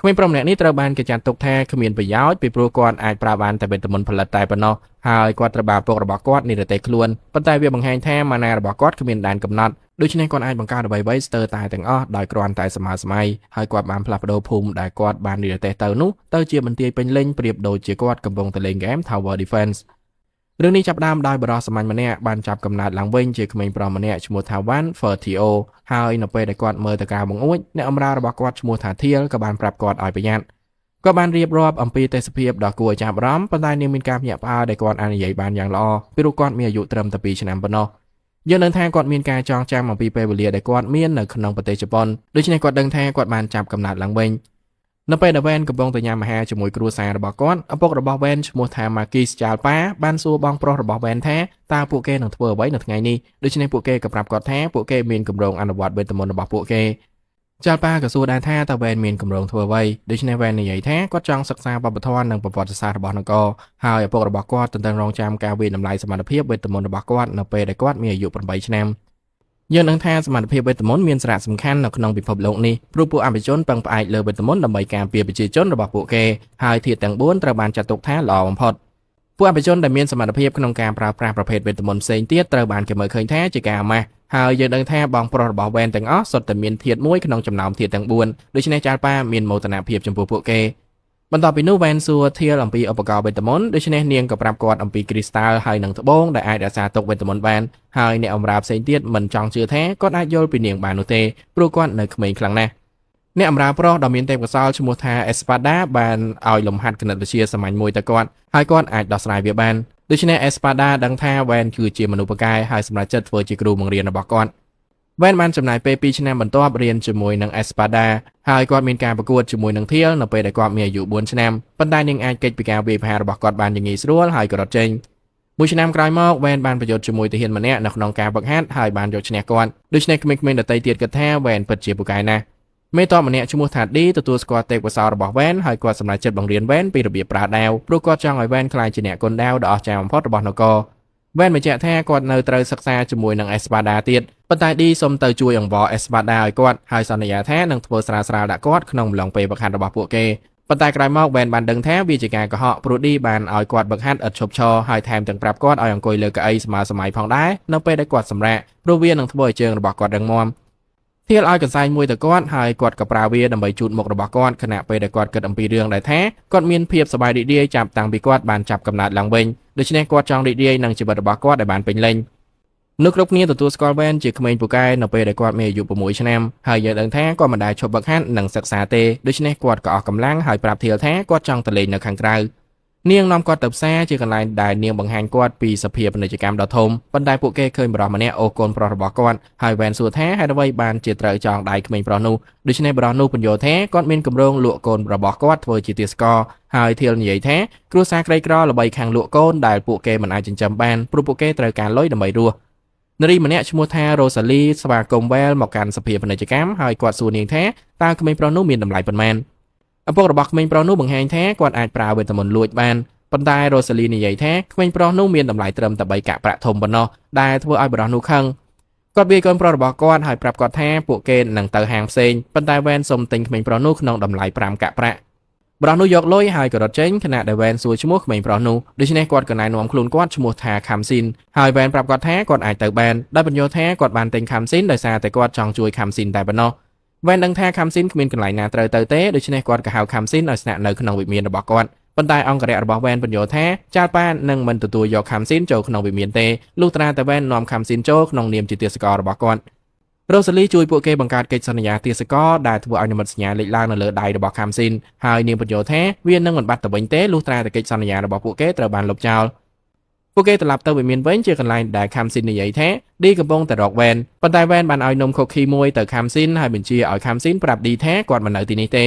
ក្មេងប្រុសម្នាក់នេះត្រូវបានគេចាត់ទុកថាគ្មានប្រយោជន៍ពីព្រោះគាត់អាចប្រើបានតែវេទមន្តផលិតតែប៉ុណ្ណោះហើយគាត់ត្រូវបានពុករបស់គាត់និរទេសខ្លួនប៉ុន្តែវាបង្ហាញថាម៉ាណារបស់គាត់គ្មានដែនកំណត់ដូច្នេះគាត់អាចបង្កើតអ្វីៗស្ទើរតែទាំងអស់ដោយគ្រាន់តែសម័យហើយគាត់បានផ្លាស់ប្ដូរភូមិដែលគាត់បាននិរទេសទៅនោះទៅជាបន្ទាយពេញលេញប្រៀបដូចជាគាត់កំពុងតែលេងហ្គេម Tower Defense រឿងនេះចាប់ផ្ដើមដោយបរិសុទ្ធសាមញ្ញម្នាក់បានចាប់កំណើតឡើងវិញជាក្មេងប្រុសម្នាក់ឈ្មោះថាវ៉ាន់ហ្វឺធីអូហើយនៅពេលដែលគាត់មើលទៅក្រៅបង្អួចអ្នកបម្រើរបស់គាត់ឈ្មោះថាធៀលក៏បានប្រាប់គាត់ឲ្យប្រយ័ត្នគាត់បានរៀបរាប់អំពីទេសភាពដ៏គួរឲ្យចាប់អារម្មណ៍ប៉ុន្តែនាងមានការភ្ញាក់ផ្អើលដែលគាត់អាចនិយាយបានយ៉ាងល្អពីព្រោះគាត់មានអាយុត្រឹមតែ2ឆ្នាំប៉ុណ្ណោះយើងដឹងថាគាត់មានការចងចាំអំពីពេលវេលាដែលគាត់មាននៅក្នុងប្រទេសជប៉ុនដូច្នេះគាត់ដឹងថាគាត់បានចាប់កំណើតឡើងវិញនៅពេលដែលវ៉ែនកំពុងតែញ៉ាំអាហារជាមួយគ្រួសាររបស់គាត់ឪពុករបស់វ៉ែនឈ្មោះថាម៉ាគីសចាលប៉ាបានសួរបងប្រុសរបស់វ៉ែនថាតើពួកគេនឹងធ្វើអ្វីនៅថ្ងៃនេះដូច្នេះពួកគេក៏ប្រាប់គាត់ថាពួកគេមានគម្រោងអនុវត្តវេទមន្តរបស់ពួកគេចាលប៉ាក៏សួរដែរថាតើវ៉ែនមានគម្រោងធ្វើអ្វីដូច្នេះវ៉ែននិយាយថាគាត់ចង់សិក្សាវប្បធម៌និងប្រវត្តិសាស្ត្ររបស់នគរហើយឪពុករបស់គាត់ទន្ទឹងរង់ចាំការវិនិច្ឆ័យសមត្ថភាពវេទមន្តរបស់គាត់នៅពេលដែលគាត់មានអាយុ8ឆ្នាំយើងដឹងថាសមត្ថភាពវេទមន្តមានសារៈសំខាន់នៅក្នុងពិភពលោកនេះព្រោះពួកអភិជនពឹងផ្អែកលើវេទមន្តដើម្បីការពារប្រជាជនរបស់ពួកគេហើយធាតុទាំង4ត្រូវបានចាត់ទុកថាល្អបំផុតពួកអភិជនដែលមានសមត្ថភាពក្នុងការប្រើប្រាស់ប្រភេទវេទមន្តផ្សេងទៀតត្រូវបានគេមើលឃើញថាជាការអាម៉ាស់ហើយយើងដឹងថាបងប្រុសរបស់វ៉ែនទាំងអស់សុទ្ធតែមានធាតុមួយក្នុងចំណោមធាតុទាំង4ដូច្នេះចាលប៉ាមានមោទនភាពចំពោះពួកគេបន្ទាប់ពីនោះវ៉ែនសួរធៀលអំពីឧបករណ៍វេទមន្តដូច្នេះនាងក៏ប្រាប់គាត់អំពីគ្រីស្តាល់ហើយនិងត្បូងដែលអាចរក្សាទុកវេទមន្តបានហើយអ្នកអំរាផ្សេងទៀតមិនចង់ជឿថាគាត់អាចយល់ពីនាងបាននោះទេព្រោះគាត់នៅក្មេងខ្លាំងណាស់អ្នកអំរាប្រុសដ៏មានទេពកោសល្យឈ្មោះថាអេស្ប៉ាដាបានឲ្យលំហាត់គណិតវិទ្យាសាមញ្ញមួយទៅគាត់ហើយគាត់អាចដោះស្រាយវាបានដូច្នេះអេស្ប៉ាដាដឹងថាវ៉ែនគឺជាមនុស្សពូកែហើយសម្រាប់ចិត្តធ្វើជាគ្រូបង្រៀនរបស់គាត់វ៉ែនបានចំណាយពេល2ឆ្នាំបន្ទាប់រៀនជាមួយនឹងអេស្ប៉ាដាហើយគាត់មានការប្រកួតជាមួយនឹងធៀលនៅពេលដែលគាត់មានអាយុ4ឆ្នាំប៉ុន្តែនាងអាចគេចពីការវាយប្រហាររបស់គាត់បានយ៉ាងងាយស្រួលហើយក៏រត់ចេញមួយឆ្នាំក្រោយមកវ៉ែនបានប្រយុទ្ធជាមួយទាហានម្នាក់នៅក្នុងការវឹកហាត់ហើយបានយកឈ្នះគាត់ដូច្នេះក្មេងៗដទៃទៀតគិតថាវ៉ែនពិតជាពូកែណាស់មេតបម្នាក់ឈ្មោះថាឌីទទួលស្គាល់ទេពកោសល្យរបស់វ៉ែនហើយគាត់សម្រេចចិត្តបង្រៀនវ៉ែនពីរបៀបប្រើដាវព្រោះគាត់ចង់ឲ្យវ៉ែនក្លាយជាអ្នកគុនដាវដ៏អស្ចារ្យបំផុតរបស់នគរវ៉ែនបញ្ជាក់ថាគាត់នៅត្រូវសិក្សាជាមួយនឹងអេស្ប៉ាដាទៀតប៉ុន្តែឌីសុំទៅជួយអង្វរអេស្ប៉ាដាឲ្យគាត់ហើយសន្យាថានឹងធ្វើស្រាលៗដាក់គាត់ក្នុងអំឡុងពេលវឹកហាត់របស់ពួកគេប៉ុន្តែក្រោយមកវ៉ែនបានដឹងថាវាជាការកុហកព្រោះឌីបានឲ្យគាត់វឹកហាត់ឥតឈប់ឈរហើយថែមទាំងប្រាប់គាត់ឲ្យអង្គុយលើកៅអីស្មើសម័យផងដែរនៅពេលដែលគាត់សម្រាកព្រោះវានឹងធ្វើឲ្យជើងរបស់គាត់រឹងមាំធៀលឲ្យកន្សែងមួយទៅគាត់ហើយគាត់ក៏ប្រើវាដើម្បីជូតមុខរបស់គាត់ខណៈពេលដែលគាត់គិតអំពីរឿងដែលថាគាត់មានភាពសប្បាយរីករាយចាប់តាំងពីគាត់បានចាប់កំណើតឡើងវិញដូច្នេះគាត់ចង់រីករាយនឹងជីវិតរបស់គាត់ដែលបានពេញលេញនោះគ្រប់គ្នាទទួលស្គាល់វ៉ែនជាក្មេងពូកែនៅពេលដែលគាត់មានអាយុ6ឆ្នាំហើយយើងដឹងថាគាត់មិនដែលឈប់វឹកហាត់និងសិក្សាទេដូច្នេះគាត់ក៏អស់កម្លាំងហើយប្រាប់ធៀលថាគាត់ចង់ទៅលេងនៅខាងក្រៅនាងនាំគាត់ទៅផ្សារជាកន្លែងដែលនាងបង្ហាញគាត់ពីសភាពពាណិជ្ជកម្មដ៏ធំប៉ុន្តែពួកគេឃើញបរិសម្នាក់អូសកូនប្រុសរបស់គាត់ហើយវ៉ែនសួរថាហេតុអ្វីបានជាត្រូវចងដៃក្មេងប្រុសនោះដូច្នេះបរិសនោះបញ្យល់ថាគាត់មានគម្រោងលក់កូនរបស់គាត់ធ្វើជាទាសករហើយធៀលនិយាយថាគ្រួសារក្រីក្រល្បីខាងលក់កូនដែលពួកគេមិនអាចចិញ្ចឹមបានព្រោះពួកគេត្រូវការលុយដើម្បីរស់នារីម្នាក់ឈ្មោះថារ៉ូសាលីស្វាគមន៍វ៉ែលមកកាន់សភាពាណិជ្ជកម្មហើយគាត់សួរនាងថាតើក្មេងប្រុសនោះមានតម្លៃប៉ុន្មានឪពុករបស់ក្មេងប្រុសនោះបង្ហាញថាគាត់អាចប្រើវេទមន្តលួចបានប៉ុន្តែរ៉ូសាលីនិយាយថាក្មេងប្រុសនោះមានតម្លៃត្រឹមតែ3កាក់ប្រាក់ធំប៉ុណ្ណោះដែលធ្វើឲ្យបរិសនោះខឹងគាត់វាយកូនប្រុសរបស់គាត់ហើយប្រាប់គាត់ថាពួកគេនឹងទៅហាងផ្សេងប៉ុន្តែវ៉ែនសុំទិញក្មេងប្រុសនោះក្នុងតម្លៃ5កាក់ប្រាក់បរិសនោះយកលុយហើយក៏រត់ចេញខណៈដែលវ៉ែនសួរឈ្មោះក្មេងប្រុសនោះដូច្នេះគាត់ក៏ណែនាំខ្លួនគាត់ឈ្មោះថាខាំស៊ីនហើយវ៉ែនប្រាប់គាត់ថាគាត់អាចទៅបានដោយបញ្យល់ថាគាត់បានទិញខាំស៊ីនដោយសារតែគាត់ចង់ជួយខាំស៊ីនតែប៉ុណ្ណោះវ៉ែនដឹងថាខាំស៊ីនគ្មានកន្លែងណាត្រូវទៅទេដូច្នេះគាត់ក៏ហៅខាំស៊ីនឲ្យស្នាក់នៅក្នុងវិមានរបស់គាត់ប៉ុន្តែអង្គរៈរបស់វ៉ែនបញ្យល់ថាចាលប៉ានឹងមិនទទួលយកខាំស៊ីនចូលក្នុងវិមានទេលុះត្រាតែវ៉ែននាំខាំស៊ីនចូលក្នុងនាមជាទាសកររបស់គាត់រ៉ូសាលីជួយពួកគេបង្កើតកិច្ចសន្យាទាសករដែលធ្វើឲ្យនិមិត្តសញ្ញាលេចឡើងនៅលើដៃរបស់ខាំស៊ីនហើយនាងបញ្យល់ថាវានឹងមិនបាត់ទៅវិញទេលុះត្រាតែកិច្ចសន្យារបស់ពួកគេត្រូវបានលុបចោលពួកគេត្រឡប់ទៅវិមានវិញជាកន្លែងដែលខាំស៊ីននិយាយថាឌីកំពុងតែរកវ៉ែនប៉ុន្តែវ៉ែនបានឲ្យនំខូឃីមួយទៅខាំស៊ីនហើយបញ្ជាឲ្យខាំស៊ីនប្រាប់ឌីថាគាត់មិននៅទីនេះទេ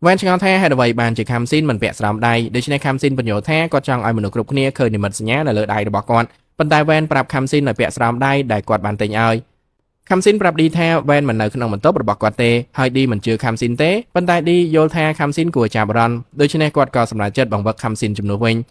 វ៉ែនឆ្ងល់ថាហេតុអ្វីបានជាខាំស៊ីនមិនពាក់ស្រោមដៃដូច្នេះខាំស៊ីនបញ្យល់ថាគាត់ចង់ឲ្យមនុស្សគ្រប់គ្នាឃើញនិមិត្តសញ្ញានៅលើដៃរបស់គាត់ប៉ុន្តែវ៉ែនប្រាប់ខាំស៊ីនឲ្យពាក់ស្រោមដៃដែលគាត់បានទិញឲ្យខាំស៊ីនប្រាប់ឌីថាវ៉ែនមិននៅក្នុងបន្ទប់របស់គាត់ទេហើយឌីមិនជឿខាំស៊ីនទេប៉ុន្តែឌីយល់ថាខាំស៊ីនគួរចាប់អារម្មណ៍ដូច្នេះគាត់ក៏សម្រេចចិត្តបង្វឹកខាំស៊ីនជំនួសវិញ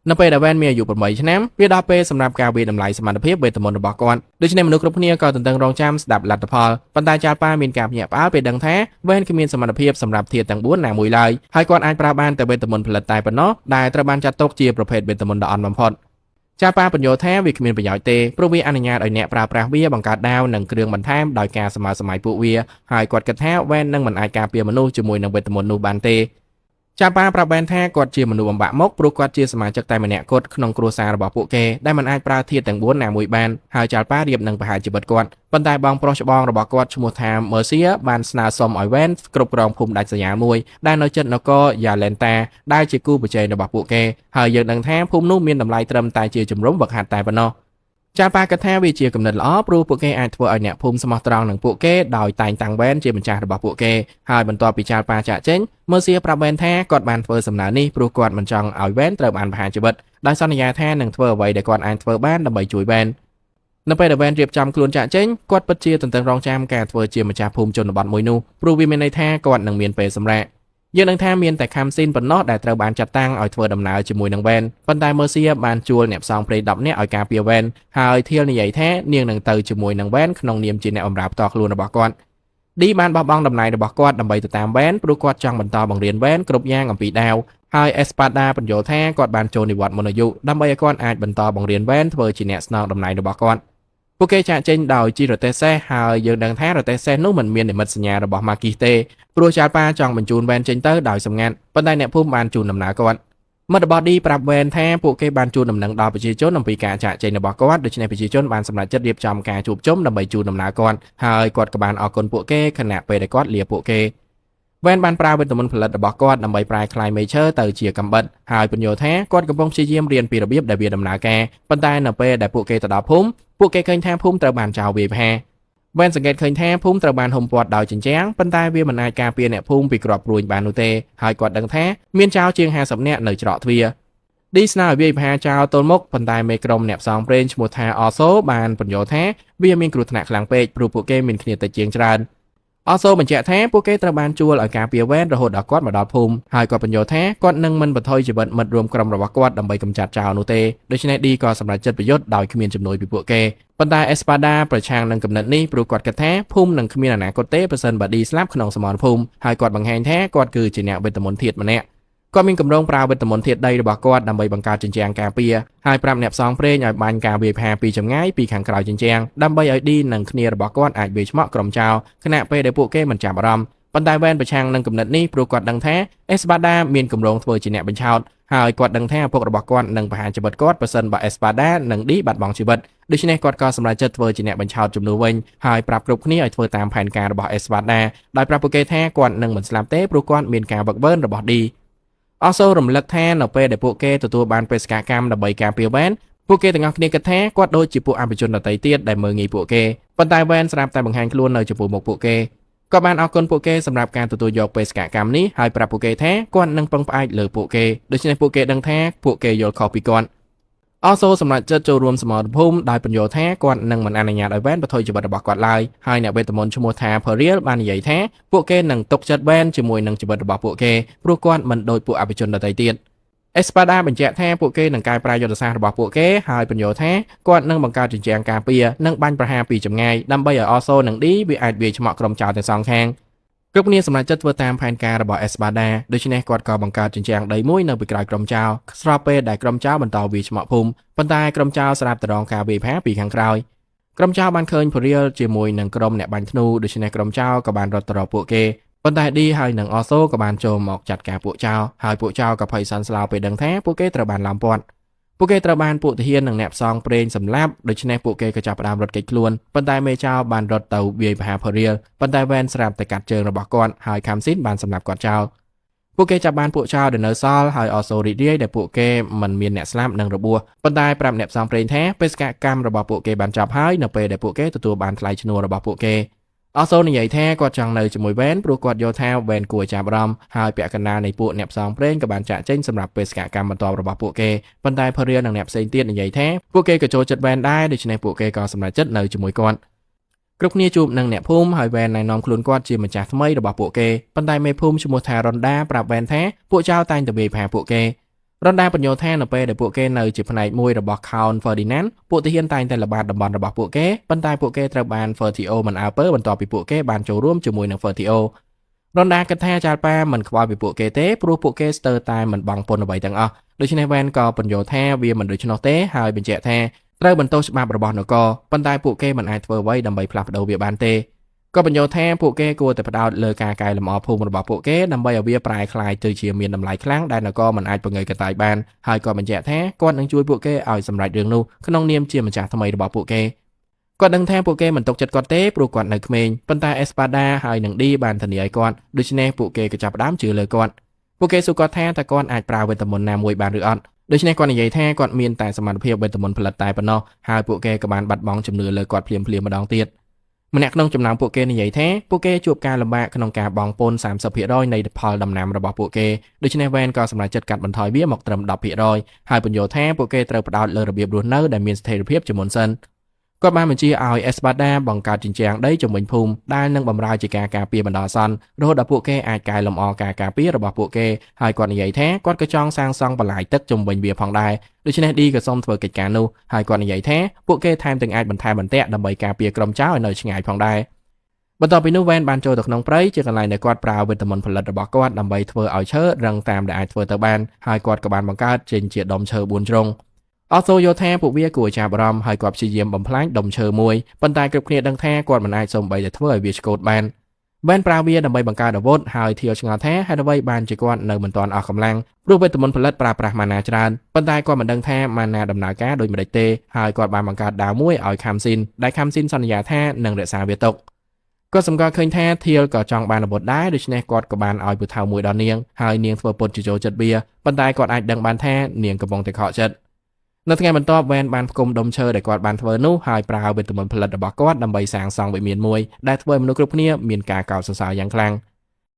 នៅពេលដែលវ៉ែនមានអាយុ8ឆ្នាំវាដល់ពេលសម្រាប់ការវិតម្លៃសមត្ថភាពវេទមន្តរបស់គាត់ដូច្នេះមនុស្សគ្រប់គ្នាក៏ទន្ទឹងរង់ចាំស្ដាប់លទ្ធផលប៉ុន្តែចៅប៉ាមានការភ្ញាក់ផ្អើលពេលដឹងថាវ៉ែនគ្មានសមត្ថភាពសម្រាប់ធាតុទាំង4ណាមួយឡើយហើយគាត់អាចប្រើបានតែវេទមន្តផលិតតែប៉ុណ្ណោះដែលត្រូវបានចាត់ទុកជាប្រភេទវេទមន្តដ៏អន់បំផុតចាប៉ាបញ្យល់ថាវាគ្មានប្រយោជន៍ទេព្រោះវាអនុញ្ញាតឲ្យអ្នកប្រើប្រាស់វាបង្កើតដាវនិងគ្រឿងបន្ថែមដោយការសម័យសម័យពួកវាហើយគាត់គិតថាវ៉ែននឹងមិនអាចការពារមនុស្សជាមួយនឹងវេទមន្តនោះបានទេចាប៉ាប្រាប់វ៉ែនថាគាត់ជាមនុស្សបំបាក់មុខព្រោះគាត់ជាសមាជិកតែម្នាក់គត់ក្នុងគ្រួសាររបស់ពួកគេដែលមិនអាចប្រើធាតុទាំង4ណាមួយបានហើយចាប៉ារៀបនឹងប្រហារជីវិតគាត់ប៉ុន្តែបងប្រុសច្បងរបស់គាត់ឈ្មោះថា Mercia បានស្នើសុំឲ្យវ៉ែនគ្រប់គ្រងភូមិដាច់ស្រយាលមួយដែលនៅជិតនគរ Yalenta ដែលជាគូប្រជែងរបស់ពួកគេហើយយើងដឹងថាភូមិនោះមានតម្លៃត្រឹមតែជាជំរំវឹកហាត់តែប៉ុណ្ណោះចាប៉ាគិតថាវាជាគំនិតល្អព្រោះពួកគេអាចធ្វើឲ្យអ្នកភូមិស្មោះត្រង់នឹងពួកគេដោយតែងតាំងវ៉ែនជាម្ចាស់របស់ពួកគេហើយបន្ទាប់ពីចាប៉ាចាក់ចេញមើសៀប្រាប់វ៉ែនថាគាត់បានធ្វើសំណើនេះព្រោះគាត់មិនចង់ឲ្យវ៉ែនត្រូវបានប្រហារជីវិតដោយសន្យាថានឹងធ្វើអ្វីដែលគាត់អាចធ្វើបានដើម្បីជួយវ៉ែននៅពេលដែលវ៉ែនរៀបចំខ្លួនចាក់ចេញគាត់ពិតជាទន្ទឹងរង់ចាំការធ្វើជាម្ចាស់ភូមិជនបទមួយនោះព្រោះវាមានន័យថាគាត់នឹងមានពេលសម្រាកយើងនឹងថាមានតែខំស៊ីនប៉ុណ្ណោះដែលត្រូវបានចាត់តាំងឲ្យធ្វើដំណើរជាមួយនឹងវ៉ែនប៉ុន្តែមើសៀបានជួលអ្នកផ្សងព្រេង10នាក់ឲ្យការពារវ៉ែនហើយធាលនិយាយថានាងនឹងទៅជាមួយនឹងវ៉ែនក្នុងនាមជាអ្នកបម្រើផ្ទាល់ខ្លួនរបស់គាត់ឌីបានបោះបង់តំណែងរបស់គាត់ដើម្បីទៅតាមវ៉ែនព្រោះគាត់ចង់បន្តបង្រៀនវ៉ែនគ្រប់យ៉ាងអំពីដាវហើយអេស្ប៉ាដាបញ្យល់ថាគាត់បានចូលនិវត្តន៍មុនអាយុដើម្បីឲ្យគាត់អាចបន្តបង្រៀនវ៉ែនធ្វើជាអ្នកស្នងតំណែងរបស់គាត់ពួកគេចាក់ចេញដោយជីរ៉ូតេសេសហើយយើងដឹងថារ៉ូតេសេសនោះមិនមាននិមិត្តសញ្ញារបស់ម៉ាគីសទេព្រោះចាប៉ាចង់បញ្ជូនវ៉ែនចេញទៅដោយសម្ងាត់ប៉ុន្តែអ្នកភូមិបានជូនដំណើរគាត់មិត្តរបស់ឌីប្រាប់វ៉ែនថាពួកគេបានជូនដំណឹងដល់ប្រជាជនអំពីការចាក់ចេញរបស់គាត់ដូច្នេះប្រជាជនបានសម្រេចចិត្តរៀបចំការជួបជុំដើម្បីជូនដំណើរគាត់ហើយគាត់ក៏បានអរគុណពួកគេខណៈពេលដែលគាត់លាពួកគេវ៉ែនបានប្រើវេទមន្តផលិតរបស់គាត់ដើម្បីប្រែក្លាយ Major ទៅជាកំបិតហើយបញ្យល់ថាគាត់កំពុងព្យាយាមរៀនពីរបៀបដែលវាដំណើរការប៉ុន្តែនៅពេលដែលពួកគេទៅដល់ភូមិពួកគេឃើញថាភូមិត្រូវបានចោលវាយប្រហារវ៉ែនសង្កេតឃើញថាភូមិត្រូវបានហុំព័ទ្ធដោយជញ្ជាំងប៉ុន្តែវាមិនអាចការពារអ្នកភូមិពីគ្រាប់ព្រួញបាននោះទេហើយគាត់ដឹងថាមានចោរជាង50នាក់នៅច្រកទ្វារឌីស្នើឲ្យវាយប្រហារចោលទល់មុខប៉ុន្តែមេក្រុមអ្នកផ្សងព្រេងឈ្មោះថាអសូបានបញ្យល់ថាវាមានគ្រោះថ្នាក់ខ្លាំងពេកព្រោះពួកគេមានគ្នាតិចជាងច្រើនអសូបញ្ជាក់ថាពួកគេត្រូវបានជួលឲ្យការពារវ៉ែនរហូតដល់គាត់មកដល់ភូមិហើយគាត់បញ្យល់ថាគាត់នឹងមិនបន្ថយជីវិតមិត្តរួមក្រុមរបស់គាត់ដើម្បីកម្ចាត់ចោលនោះទេដូច្នេះឌីក៏សម្រេចចិត្តប្រយុទ្ធដោយគ្មានជំនួយពីពួកគេប៉ុន្តែអេស្ប៉ាដាប្រឆាំងនឹងគំនិតនេះព្រោះគាត់គិតថាភូមិនឹងគ្មានអនាគតទេប្រសិនបើឌីស្លាប់ក្នុងសមរភូមិហើយគាត់បង្ហាញថាគាត់គឺជាអ្នកវេទមន្តធាតុម្នាក់គាត់មានគម្រោងប្រើវេទមន្តធាតុដីរបស់គាត់ដើម្បីបង្កើតជញ្ជាំងការពារហើយប្រាប់អ្នកផ្សងព្រេងឲ្យបាញ់ការវាយប្រហារពីចម្ងាយពីខាងក្រោយជញ្ជាំងដើម្បីឲ្យឌីនិងគ្នារបស់គាត់អាចវាយឆ្មក់ក្រុមចោរខណៈពេលដែលពួកគេមិនចាប់អារម្មណ៍ប៉ុន្តែវ៉ែនប្រឆាំងនឹងគំនិតនេះព្រោះគាត់ដឹងថាអេស្ប៉ាដាមានគម្រោងធ្វើជាអ្នកបញ្ឆោតហើយគាត់ដឹងថាឪពុករបស់គាត់នឹងប្រហារជីវិតគាត់ប្រសិនបើអេស្ប៉ាដានិងឌីបាត់បង់ជីវិតដូច្នេះគាត់ក៏សម្រេចចិត្តធ្វើជាអ្នកបញ្ឆោតជំនួសវិញហើយប្រាប់គ្រប់គ្នាឲ្យធ្វើតាមផែនការរបស់អេស្ប៉ាដាដោយប្រាប់ពួកគេថាគាត់នឹងមិនស្លាប់ទេព្រោះគាត់មានការវឹកវើរបស់ឌីអសូររំលឹកថានៅពេលដែលពួកគេទទួលបានបេសកកម្មដើម្បីការពារវ៉ែនពួកគេទាំងអស់គ្នាគិតថាគាត់ដូចជាពួកអភិជនដទៃទៀតដែលមើលងាយពួកគេប៉ុន្តែវ៉ែនស្រាប់តែបង្ហាញខ្លួននៅចំពោះមុខពួកគេក៏បានអរគុណពួកគេសម្រាប់ការទទួលយកបេសកកម្មនេះហើយប្រាប់ពួកគេថាគាត់នឹងពឹងផ្អែកលើពួកគេដូច្នេះពួកគេដឹងថាពួកគេយល់ខុសពីគាត់អសូសម្រាប់ចិត្តចូលរួមសមរភូមិដោយបញ្យល់ថាគាត់នឹងមិនអនុញ្ញាតឲ្យវ៉ែនបន្ថយជីវិតរបស់គាត់ឡើយហើយអ្នកវេទមន្តឈ្មោះថា Periel បាននិយាយថាពួកគេនឹងទុកចិត្តវ៉ែនជាមួយនឹងជីវិតរបស់ពួកគេព្រោះគាត់មិនដូចពួកអភិជនដទៃទៀតអេស្ប៉ាដាបញ្ជាក់ថាពួកគេនឹងកែប្រែយុទ្ធសាស្ត្ររបស់ពួកគេហើយបញ្យល់ថាគាត់នឹងបង្កើតជញ្ជាំងការពារនិងបាញ់ប្រហារពីចម្ងាយដើម្បីឲ្យអសូនិងឌីវាអាចវាយឆ្មក់ក្រុមចោរទាំងសងខាងគ្រប់គ្នាសម្រេចចិត្តធ្វើតាមផែនការរបស់អេស្ប៉ាដាដូច្នេះគាត់ក៏បង្កើតជញ្ជាំងដីមួយនៅពីក្រោយក្រុមចោរស្របពេលដែលក្រុមចោរបន្តវាយឆ្មក់ភូមិប៉ុន្តែក្រុមចោរស្រាប់តែរងការវាយប្រហារពីខាងក្រោយក្រុមចោរបានឃើញភរៀលជាមួយនឹងក្រុមអ្នកបាញ់ធ្នូដូច្នេះក្រុមចោរក៏បានរត់ទៅរកពួកគេប៉ុន្តែឌីហើយនិងអសូក៏បានចូលមកចាត់ការពួកចោរហើយពួកចោរក៏ភ័យសន្ស្លោពេលដឹងថាពួកគេត្រូវបានឡោមព័ទ្ធពួកគេត្រូវបានពួកទាហាននិងអ្នកផ្សងព្រេងសម្លាប់ដូច្នេះពួកគេក៏ចាប់ផ្ដើមរត់គេចខ្លួនប៉ុន្តែមេចោរបានរត់ទៅវាយប្រហារភរៀលប៉ុន្តែវ៉ែនស្រាប់តែកាត់ជើងរបស់គាត់ហើយខាំស៊ីនបានសម្លាប់គាត់ចោលពួកគេចាប់បានពួកចោរដែលនៅសល់ហើយអសូរីករាយដែលពួកគេមិនមានអ្នកស្លាប់និងរបួសប៉ុន្តែប្រាប់អ្នកផ្សងព្រេងថាបេសកកម្មរបស់ពួកគេបានចប់ហើយនៅពេលដែលពួកគេទទួលបានថ្លៃឈ្នួលរបស់ពួកគេអសូនិយាយថាគាត់ចង់នៅជាមួយវ៉ែនព្រោះគាត់យល់ថាវ៉ែនគួរចាប់អារម្មណ៍ហើយពាក់កណ្ដាលនៃពួកអ្នកផ្សងព្រេងក៏បានចាក់ចេញសម្រាប់បេសកកម្មបន្ទាប់របស់ពួកគេប៉ុន្តែភរៀលនិងអ្នកផ្សេងទៀតនិយាយថាពួកគេក៏ចូលចិត្តវ៉ែនដែរដូច្នេះពួកគេក៏សម្រេចចិត្តនៅជាមួយគាត់គ្រប់គ្នាជួបនឹងអ្នកភូមិហើយវ៉ែនណែនាំខ្លួនគាត់ជាម្ចាស់ថ្មីរបស់ពួកគេប៉ុន្តែមេភូមិឈ្មោះថារ៉ុនដាប្រាប់វ៉ែនថាពួកចៅតែងតែវាយប្រហារពួកគេ រ៉ុនដាបញ្ញោថានៅពេលដែលពួកគេនៅជាផ្នែកមួយរបស់ Count Ferdinand ពួកទាហានតែងតែល្បាតតំបន់របស់ពួកគេប៉ុន្តែពួកគេត្រូវបាន Fertio មិនអើពើបន្ទាប់ពីពួកគេបានចូលរួមជាមួយនឹង Fertio រ៉ុនដាគិតថាចាល់ប៉ាមិនខ្វល់ពីពួកគេទេព្រោះពួកគេស្ទើរតែមិនបង់ពន្ធអ្វីទាំងអស់ដូច្នេះវ៉ែនក៏បញ្យល់ថាវាមិនដូច្នោះទេហើយបញ្ជាក់ថាត្រូវបន្តច្បាប់របស់នគរប៉ុន្តែពួកគេមិនអាចធ្វើអ្វីដើម្បីផ្លាស់ប្ដូរវាបានទេក៏បញ្យល់ថាពួកគេគួរតែផ្ដោតលើការកែលម្អភូមិរបស់ពួកគេដើម្បីឲ្យវាប្រែក្លាយទៅជាមានតម្លៃខ្លាំងដែលនគរមិនអាចបង្ើយកតាយបានហើយក៏បញ្ជាក់ថាគាត់នឹងជួយពួកគេឲ្យសម្រេចរឿងនោះក្នុងនាមជាម្ចាស់ថ្មីរបស់ពួកគេគាត់ដឹងថាពួកគេមិនទុកចិត្តគាត់ទេព្រោះគាត់នៅក្មេងប៉ុន្តែ Espada ហើយនឹង D បានធានាឲ្យគាត់ដូច្នេះពួកគេក៏ចាប់ផ្ដើមជឿលើគាត់ពួកគេសួរគាត់ថាតើគាត់អាចប្រើវេទមន្តណាមួយបានឬអត់ដូច្នេះគាត់និយាយថាគាត់មានតែសមត្ថភាពវេទមន្តផលិតតែប៉ុណ្ណោះហើយពួកគេក៏បានបាត់បង់ជំនឿលើគាត់ភ្លាមៗម្ដងទៀតម្នាក់ក្នុងចំណោមពួកគេនិយាយថាពួកគេជួបការលំបាកក្នុងការបង់ពន្ធ 30% នៃផលដំណាំរបស់ពួកគេដូច្នេះវ៉ែនក៏សម្រេចចិត្តកាត់បន្ថយវាមកត្រឹម 10% ហើយបញ្យល់ថាពួកគេត្រូវផ្ដោតលើរបៀបរស់នៅដែលមានស្ថិរភាពជាមុនសិនគាត់បានបញ្ជាឲ្យ Espada បង្កើតជញ្ជាំងដីជំវិញភូមិដែលនឹងបម្រើជាការការពារបណ្ដោះអាសន្នរហូតដល់ពួកគេអាចកែលម្អការការពាររបស់ពួកគេហើយគាត់និយាយថាគាត់ក៏ចង់សាងសង់បន្លាយទឹកជំវិញវាផងដែរដូច្នេះ D ក៏សូមធ្វើកិច្ចការនោះហើយគាត់និយាយថាពួកគេថែមទាំងអាចបន្ថែមបន្ទាក់ដើម្បីការពារក្រុមចៅឲ្យនៅឆ្ងាយផងដែរបន្ទាប់ពីនោះវ៉ែនបានចូលទៅក្នុងព្រៃជាកន្លែងដែលគាត់ប្រើវេទមន្តផលិតរបស់គាត់ដើម្បីធ្វើឲ្យឈើរឹងតាមដែលអាចធ្វើទៅបានហើយគាត់ក៏បានបង្កើតចេញជាដុំឈើ4ជ្រុងអសូយល់ថាពួកវាគួរចាប់អារម្មណ៍ហើយគាត់ព្យាយាមបំផ្លាញដុំឈើមួយប៉ុន្តែគ្រប់គ្នាដឹងថាគាត់មិនអាចសូម្បីតែធ្វើឲ្យវាឆ្កូតបានវ៉ែនប្រើវាដើម្បីបង្កើតអាវុធហើយធាវឆ្ងល់ថាហេតុអ្វីបានជាគាត់នៅមិនទាន់អស់កម្លាំងព្រោះវេទមន្តផលិតប្រើប្រាស់ម៉ាណាច្រើនប៉ុន្តែគាត់មិនដឹងថាម៉ាណាដំណើរការដូចម្តេចទេហើយគាត់បានបង្កើតដាវមួយឲ្យខាំស៊ីនដែលខាំស៊ីនសន្យាថានឹងរក្សាវាទុកគាត់សម្គាល់ឃើញថាធាវក៏ចង់បានអាវុធដែរដូច្នេះគាត់ក៏បានឲ្យពូថៅមួយដល់នាងហើយនាងធ្វើពុតជាចូលចិត្តវាប៉ុន្តែគាត់អាចដឹងបានថានាងកំពុងតែខកចិត្តនៅថ្ងៃបន្ទាប់វ៉ែនបានផ្គុំដុំឈើដែលគាត់បានធ្វើនោះហើយប្រើវេទមន្តផលិតរបស់គាត់ដើម្បីសាងសង់វិមានមួយដែលធ្វើឲ្យមនុស្សគ្រប់គ្នាមានការកោតសរសើរយ៉ាងខ្លាំង